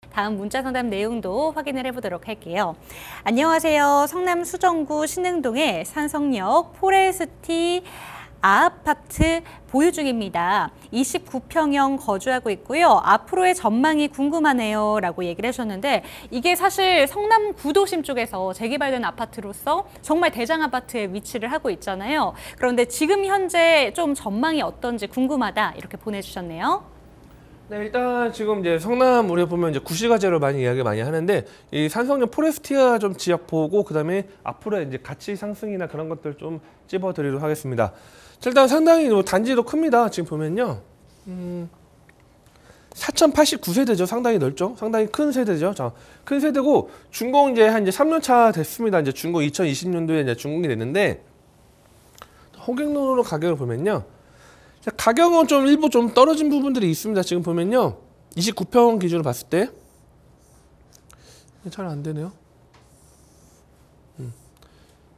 다음 문자 상담 내용도 확인을 해보도록 할게요. 안녕하세요. 성남 수정구 신흥동의 산성역 포레스티 아파트 보유 중입니다. 29평형 거주하고 있고요. 앞으로의 전망이 궁금하네요 라고 얘기를 하셨는데, 이게 사실 성남 구도심 쪽에서 재개발된 아파트로서 정말 대장 아파트에 위치를 하고 있잖아요. 그런데 지금 현재 좀 전망이 어떤지 궁금하다 이렇게 보내주셨네요. 네, 일단 지금 이제 성남 우리가 보면 이제 구시가지로 이야기 많이 하는데, 이 산성역 포레스티아 좀 지역 보고 그다음에 앞으로 이제 가치 상승이나 그런 것들 좀 찝어드리도록 하겠습니다. 자, 일단 상당히 단지도 큽니다. 지금 보면요, 4089세대죠. 상당히 넓죠. 상당히 큰 세대죠. 자, 큰 세대고 준공 이제 한 3년 차 됐습니다. 이제 준공 2020년도에 이제 준공이 됐는데, 호갱로로 가격을 보면요. 가격은 좀 일부 좀 떨어진 부분들이 있습니다. 지금 보면요, 29평 기준으로 봤을 때 잘 안 되네요.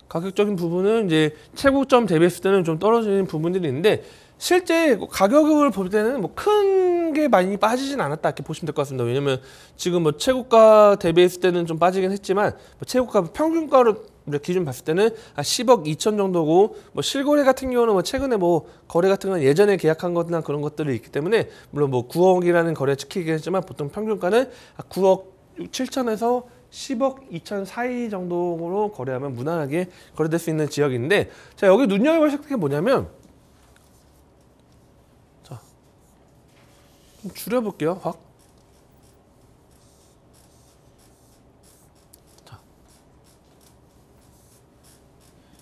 가격적인 부분은 이제 최고점 대비했을 때는 좀 떨어지는 부분들이 있는데, 실제 가격을 볼 때는 뭐 큰 게 많이 빠지진 않았다 이렇게 보시면 될 것 같습니다. 왜냐면 지금 뭐 최고가 대비했을 때는 좀 빠지긴 했지만, 뭐 최고가 평균가로 기준 봤을 때는 한 10억 2천 정도고, 뭐 실거래 같은 경우는 뭐 최근에 뭐 거래 같은 건 예전에 계약한 것이나 그런 것들이 있기 때문에, 물론 뭐 9억이라는 거래 찍히긴 했지만 보통 평균가는 9억 7천에서 10억 2천 사이 정도로 거래하면 무난하게 거래될 수 있는 지역인데, 자, 여기 눈여겨볼 게 뭐냐면, 자, 좀 줄여볼게요. 확.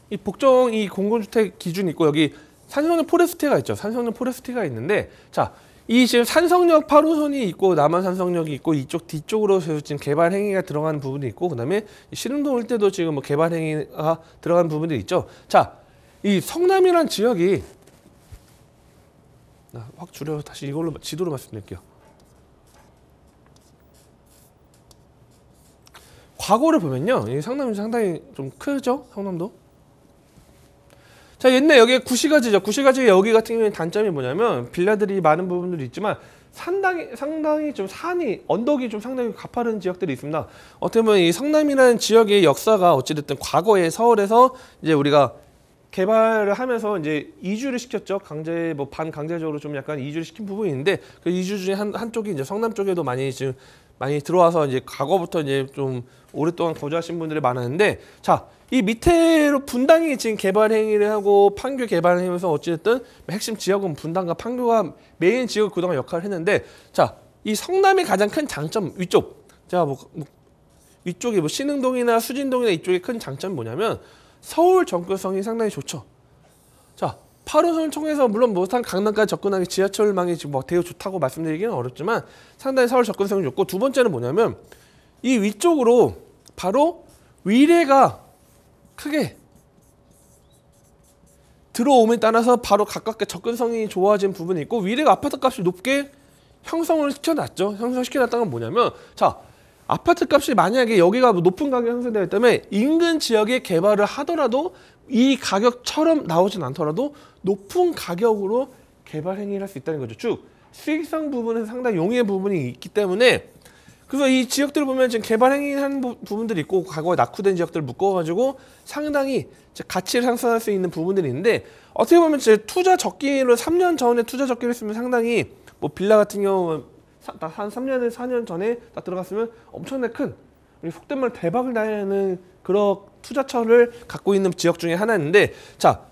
이 복정 이 공공주택 기준이 있고, 여기 산성역 포레스티가 있죠. 산성역 포레스티가 있는데, 자, 이 지금 산성역 8호선이 있고 남한 산성역이 있고, 이쪽 뒤쪽으로 지금 개발 행위가 들어가는 부분이 있고, 그다음에 신흥동 일대도 지금 뭐 개발 행위가 들어가는 부분들이 있죠. 자, 이 성남이란 지역이, 확 줄여 다시 이걸로 지도로 말씀드릴게요. 과거를 보면요, 이 성남이 상당히 좀 크죠. 성남도. 자, 옛날 여기 구시가지죠. 구시가지 여기 같은 경우에 단점이 뭐냐면, 빌라들이 많은 부분들이 있지만 상당히 좀 산이, 언덕이 좀 상당히 가파른 지역들이 있습니다. 어떻게 보면 이 성남이라는 지역의 역사가 어찌됐든 과거에 서울에서 이제 우리가 개발을 하면서 이제 이주를 시켰죠. 강제 뭐 반강제적으로 좀 약간 이주를 시킨 부분이 있는데, 그 이주 중에 한쪽이 이제 성남 쪽에도 많이 지금 많이 들어와서 이제 과거부터 이제 좀 오랫동안 거주하신 분들이 많았는데, 자, 이 밑에로 분당이 지금 개발 행위를 하고 판교 개발을 하면서 어찌됐든 핵심 지역은 분당과 판교가 메인 지역 그동안 역할을 했는데, 자, 이 성남의 가장 큰 장점 위쪽, 자, 위쪽이 뭐 신흥동이나 수진동이나 이쪽의 큰 장점이 뭐냐면, 서울 접근성이 상당히 좋죠. 자, 8호선을 통해서 물론 뭐산 강남까지 접근하기 지하철망이 지금 뭐 되게 좋다고 말씀드리기는 어렵지만 상당히 서울 접근성이 좋고, 두 번째는 뭐냐면 이 위쪽으로 바로 위례가 크게 들어옴에 따라서 바로 가깝게 접근성이 좋아진 부분이 있고, 위례가 아파트 값이 높게 형성을 시켜놨죠. 형성시켜놨다는 건 뭐냐면, 자, 아파트 값이 만약에 여기가 높은 가격이 형성되어 있다면 인근 지역에 개발을 하더라도 이 가격처럼 나오진 않더라도 높은 가격으로 개발 행위를 할 수 있다는 거죠. 쭉 수익성 부분에서 상당히 용이한 부분이 있기 때문에, 그래서 이 지역들을 보면 지금 개발 행위한 부분들이 있고, 과거에 낙후된 지역들을 묶어가지고 상당히 가치를 상승할 수 있는 부분들이 있는데, 어떻게 보면 제 투자 적기로 3년 전에 투자 적기를 했으면 상당히 뭐 빌라 같은 경우 한 3년에서 4년 전에 딱 들어갔으면 엄청나게 큰, 우리 속된 말 대박을 나는 그런 투자처를 갖고 있는 지역 중에 하나인데, 자,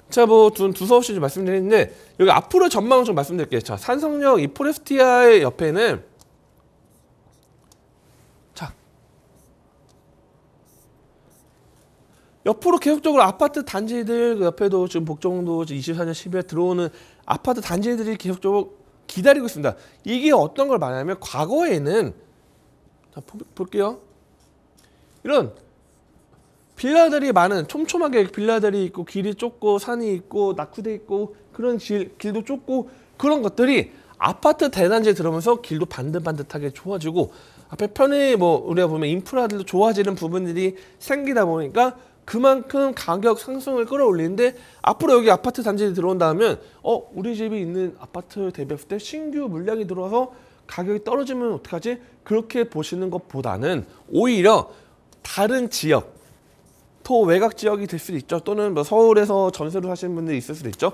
제가 뭐 두서없이 좀 말씀드리는데, 여기 앞으로 전망을 좀 말씀드릴게요. 자, 산성역 이 포레스티아의 옆에는, 자, 옆으로 계속적으로 아파트 단지들, 그 옆에도 지금 복정도 24년 12월 들어오는 아파트 단지들이 계속적으로 기다리고 있습니다. 이게 어떤 걸 말하냐면, 과거에는, 자, 볼게요. 이런 빌라들이 많은, 촘촘하게 빌라들이 있고, 길이 좁고, 산이 있고, 낙후돼 있고, 그런 길도 좁고, 그런 것들이 아파트 대단지에 들어오면서 길도 반듯반듯하게 좋아지고, 앞에 편의 뭐 우리가 보면 인프라들도 좋아지는 부분들이 생기다 보니까 그만큼 가격 상승을 끌어올리는데, 앞으로 여기 아파트 단지에 들어온다면 우리 집이 있는 아파트 대비했을 때 신규 물량이 들어와서 가격이 떨어지면 어떡하지? 그렇게 보시는 것보다는 오히려 다른 지역, 토 외곽 지역이 될 수도 있죠. 또는 뭐 서울에서 전세로 사시는 분들이 있을 수도 있죠.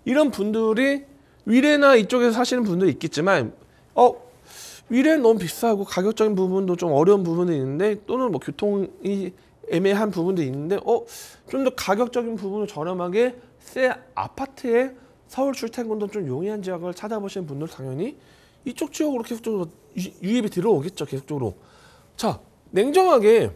이런 분들이 위례나 이쪽에서 사시는 분들이 있겠지만 위례는 너무 비싸고 가격적인 부분도 좀 어려운 부분이 있는데 또는 뭐 교통이 애매한 부분도 있는데 좀 더 가격적인 부분을 저렴하게 새 아파트에 서울 출퇴근도 좀 용이한 지역을 찾아보시는 분들 당연히 이쪽 지역으로 계속적으로 유입이 들어오겠죠. 계속적으로. 자, 냉정하게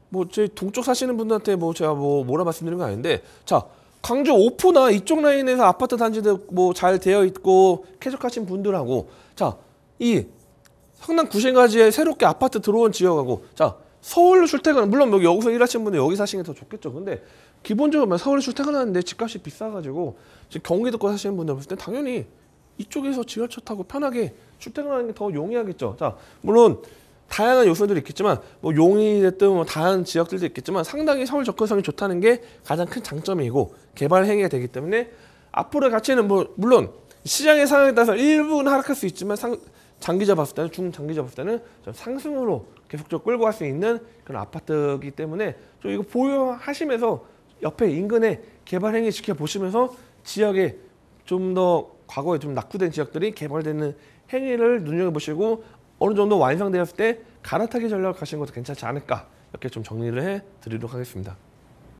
뭐 제 동쪽 사시는 분들한테 뭐 제가 뭐라 말씀드리는 건 아닌데, 자, 광주 오포나 이쪽 라인에서 아파트 단지들 뭐 잘 되어 있고 쾌적하신 분들하고, 자, 이 성남 구신가지에 새롭게 아파트 들어온 지역하고, 자, 서울로 출퇴근, 물론 여기서 일하시는 분들 여기 사시는 게 더 좋겠죠. 근데 기본적으로 서울에 출퇴근하는데 집값이 비싸가지고 지금 경기도권 사시는 분들 봤을 때 당연히 이쪽에서 지하철 타고 편하게 출퇴근하는 게 더 용이하겠죠. 자, 물론 다양한 요소들이 있겠지만 뭐 용인이 됐든 뭐 다양한 지역들도 있겠지만 상당히 서울 접근성이 좋다는 게 가장 큰 장점이고 개발 행위가 되기 때문에 앞으로의 가치는 뭐 물론 시장의 상황에 따라서 일부는 하락할 수 있지만 장기적 봤을 때는 중장기적 봤을 때는 좀 상승으로 계속적으로 끌고 갈 수 있는 그런 아파트이기 때문에 좀 이거 보유하시면서 옆에 인근에 개발 행위 지켜보시면서 지역에 좀 더 과거에 좀 낙후된 지역들이 개발되는 행위를 눈여겨보시고 어느 정도 완성되었을 때 갈아타기 전략을 가시는 것도 괜찮지 않을까 이렇게 좀 정리를 해 드리도록 하겠습니다.